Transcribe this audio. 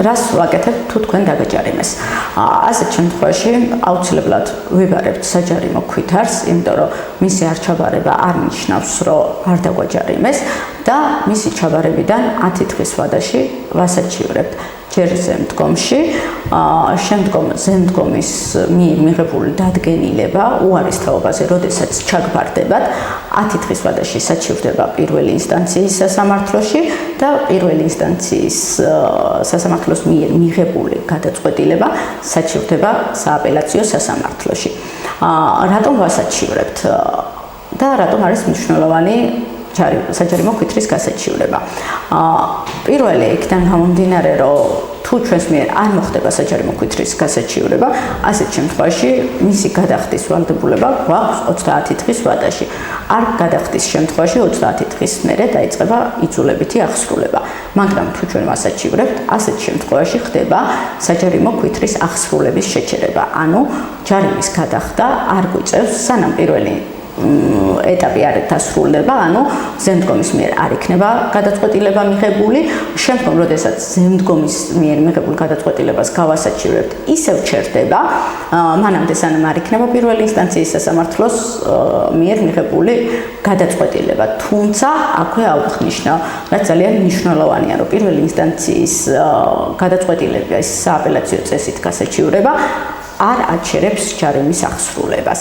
რას ვაკეთებ თუ თქვენ დაგაჯარიმეს. ასეთ შემთხვევაში აუცილებლად ვიბარებთ საჯარიმო ქვითარს, იმიტომ რომ მისი არ ჩაბარება არ ნიშნავს, რომ არ დაგვაჯარიმეს და მისი ჩაბარებიდან 10 დღის ვადაში ვასაჩივრებთ. ჯერ ზემდგომში, შემდგომ ზემდგომის მიერ მიღებული დადგენილება უარის თაობაზე, როდესაც ჩაგბარდებათ, 10 დღის ვადაში საჩივრდება პირველი ინსტანციის სასამართლოში და პირველი ინსტანციის სასამართლოს მიერ მიღებული გადაწყვეტილება საჩივრდება სააპელაციო სასამართლოში. რატომ ვასაჩივრებთ და რატომ არის მნიშვნელოვანი საჯარიმო ქვითრის გასაჩივრება? პირველი იქიდან გამომდინარე, რომ თუ ჩვენს მიერ არ მოხდება საჯარიმო ქვითრის გასაჩივრება, ასეთ შემთხვევაში მისი გადახდის ვალდებულება გვაქვს 30 დღის ვადაში. არ გადახდის შემთხვევაში 30 დღის მერე დაიწყება იძულებითი აღსრულება. მაგრამ თუ ჩვენ ვასაჩივრებთ, ასეთ შემთხვევაში ხდება საჯარიმო ქვითრის აღსრულების შეჩერება. ანუ ჯარიმის გადახდა არ გვიწევს, სანამ პირველი ეტაპი არ დასრულდება, ანუ ზემდგომის მიერ არ იქნება გადაწყვეტილება მიღებული, შემდგომ როდესაც ზემდგომის მიერ მიღებულ გადაწყვეტილებას გავასაჩივრებთ, ისევ ჩერდება, მანამდე სანამ არ იქნება პირველი ინსტანციის სასამართლოს მიერ მიღებული გადაწყვეტილება. თუმცა აქვე აუხნიშნა, რაც ძალიან მნიშვნელოვანია, რომ პირველი ინსტანციის გადაწყვეტილების სააპელაციო წესით გასაჩივრება არ აჩერებს ჯარიმის აღსრულებას.